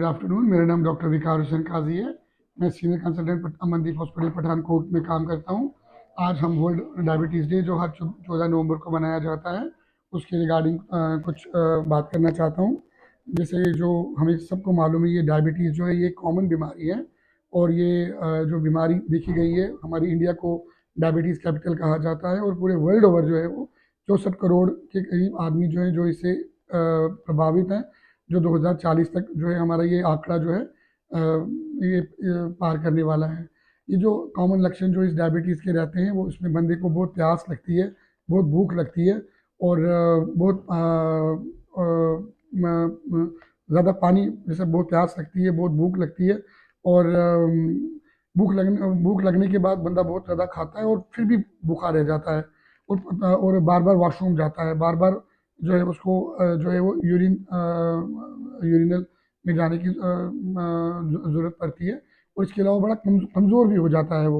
Good afternoon. मेरा नाम doctor विकार हुसैन काजी है। मैं senior consultant Amandeep hospital Pathankot में काम करता हूँ। आज हम वर्ल्ड डायबिटीज़ डे जो हर 14 नवंबर को मनाया जाता है उसके रिगार्डिंग कुछ बात करना चाहता हूँ। जैसे जो हमें सबको मालूम है, ये डायबिटीज़ जो है ये कॉमन बीमारी है और ये जो बीमारी देखी गई है, हमारी इंडिया को डायबिटीज़ कैपिटल कहा जाता है और पूरे वर्ल्ड ओवर जो है वो 64 करोड़ के करीब आदमी जो है जो इससे प्रभावित हैं। जो 2040 तक जो है हमारा ये आंकड़ा जो है ये पार करने वाला है। ये जो कॉमन लक्षण जो इस डायबिटीज़ के रहते हैं वो इसमें बंदे को बहुत प्यास लगती है, बहुत भूख लगती है और बहुत ज़्यादा पानी, जैसे बहुत प्यास लगती है, बहुत भूख लगती है और भूख लगने के बाद बंदा बहुत ज़्यादा खाता है और फिर भी भूखा रह जाता है और बार बार वॉशरूम जाता है, बार बार जो है उसको जो है वो यूरिनल में जाने की ज़रूरत पड़ती है और इसके अलावा बड़ा कमज़ोर भी हो जाता है वो।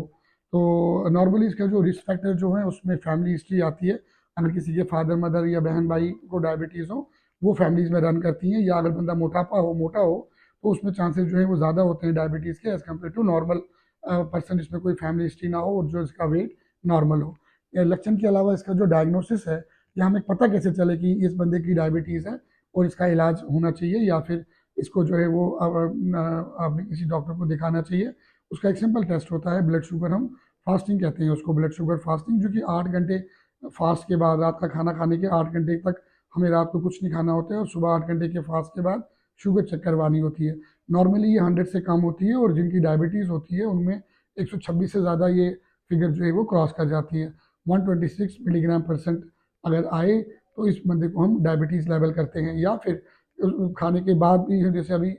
तो नॉर्मली इसका जो रिस्क फैक्टर जो है उसमें फैमिली हिस्ट्री आती है। अगर किसी के फादर मदर या बहन भाई को डायबिटीज़ हो, वो फैमिलीज़ में रन करती हैं, या अगर बंदा मोटा हो तो उसमें चांसेस जो है वो ज़्यादा होते हैं डायबिटीज़ के as compared to normal person जिसमें कोई फैमिली हिस्ट्री ना हो और जो इसका वेट नॉर्मल हो। लक्षण के अलावा इसका जो डायग्नोसिस है, या हमें पता कैसे चले कि इस बंदे की डायबिटीज़ है और इसका इलाज होना चाहिए या फिर इसको जो है वो अपने किसी डॉक्टर को दिखाना चाहिए। उसका एक सिंपल टेस्ट होता है, ब्लड शुगर, हम फास्टिंग कहते हैं उसको, ब्लड शुगर फास्टिंग, जो कि 8 घंटे फास्ट के बाद, रात का खाना खाने के 8 घंटे तक हमें रात को कुछ नहीं खाना होता है और सुबह 8 घंटे के फास्ट के बाद शुगर चेक करवानी होती है। नॉर्मली ये 100 से कम होती है और जिनकी डायबिटीज़ होती है उनमें 126 से ज़्यादा ये फिगर जो है वो क्रॉस कर जाती है। 126 मिलीग्राम परसेंट अगर आए तो इस बंदे को हम डायबिटीज़ लेवल करते हैं। या फिर खाने के बाद भी, जैसे अभी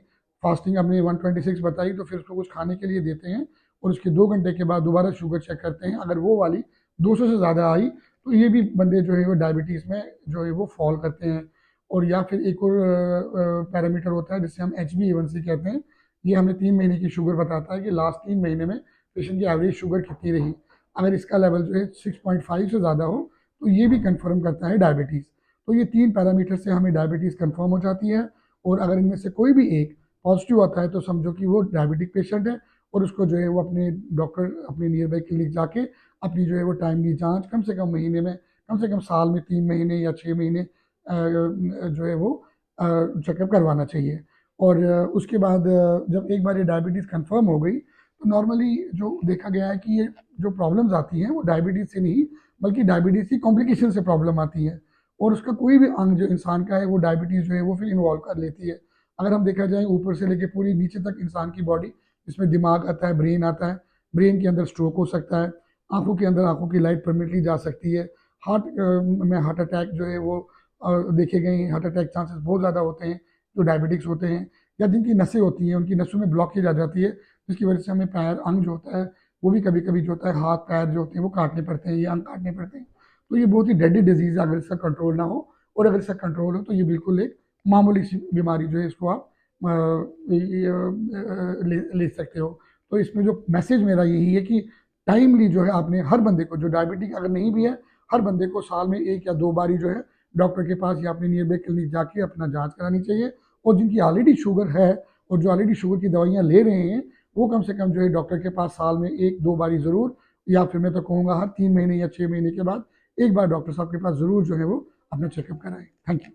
फास्टिंग आपने 126 बताई, तो फिर उसको कुछ खाने के लिए देते हैं और उसके 2 घंटे के बाद दोबारा शुगर चेक करते हैं। अगर वो वाली 200 से ज़्यादा आई तो ये भी बंदे जो है वो डायबिटीज़ में जो है वो फॉल करते हैं। और या फिर एक और पैरामीटर होता है जिससे हम HbA1c कहते हैं। ये हमें 3 महीने की शुगर बताता है कि लास्ट 3 महीने में पेशेंट की एवरेज शुगर कितनी रही। अगर इसका लेवल जो है 6.5 से ज़्यादा हो तो ये भी कंफर्म करता है डायबिटीज़। तो ये 3 पैरामीटर से हमें डायबिटीज़ कंफर्म हो जाती है और अगर इनमें से कोई भी एक पॉजिटिव आता है तो समझो कि वो डायबिटिक पेशेंट है और उसको जो है वो अपने डॉक्टर, अपने नियर बाई क्लिनिक जाके अपनी जो है वो टाइमली जांच कम से कम महीने में, कम से कम साल में 3 महीने या 6 महीने जो है वो चेकअप करवाना चाहिए। और उसके बाद जब एक बार ये डायबिटीज़ कंफर्म हो गई तो नॉर्मली जो देखा गया है कि ये जो प्रॉब्लम्स आती हैं वो डायबिटीज़ से नहीं बल्कि डायबिटीज़ की कॉम्प्लिकेशन से प्रॉब्लम आती है और उसका कोई भी अंग जो इंसान का है वो डायबिटीज़ जो है वो फिर इन्वॉल्व कर लेती है। अगर हम देखा जाए ऊपर से लेके पूरी नीचे तक इंसान की बॉडी, जिसमें दिमाग आता है, ब्रेन आता है, ब्रेन के अंदर स्ट्रोक हो सकता है, आंखों के अंदर आंखों की लाइट परमिटली जा सकती है, हार्ट में हार्ट अटैक जो है वो देखे गए हैं। हार्ट अटैक चांसेस बहुत ज़्यादा होते हैं जो डायबिटिक्स होते हैं। या जिनकी नसें होती हैं उनकी नसों में ब्लॉकेज आ जाती है जिसकी वजह से हमें पैर, अंग जो होता है वो भी कभी कभी जो होता है, हाथ पैर जो होते हैं वो काटने पड़ते हैं, ये अंग काटने पड़ते हैं। तो ये बहुत ही डेडली डिजीज़ है अगर इसका कंट्रोल ना हो। और अगर इसका कंट्रोल हो तो ये बिल्कुल एक मामूली सी बीमारी जो है इसको आप ले सकते हो। तो इसमें जो मैसेज मेरा यही है कि टाइमली जो है आपने हर बंदे को, जो डायबिटिक अगर नहीं भी है, हर बंदे को साल में 1 या 2 बारी जो है डॉक्टर के पास या अपने नियर बाई क्लिनिक जाके अपना जांच करानी चाहिए। और जिनकी ऑलरेडी शुगर है और जो ऑलरेडी शुगर की दवाइयाँ ले रहे हैं वो कम से कम जो है डॉक्टर के पास साल में 1-2 बारी ज़रूर, या फिर मैं तो कहूँगा हर 3 महीने या 6 महीने के बाद एक बार डॉक्टर साहब के पास ज़रूर जो है वो अपना चेकअप कराएं। Thank you.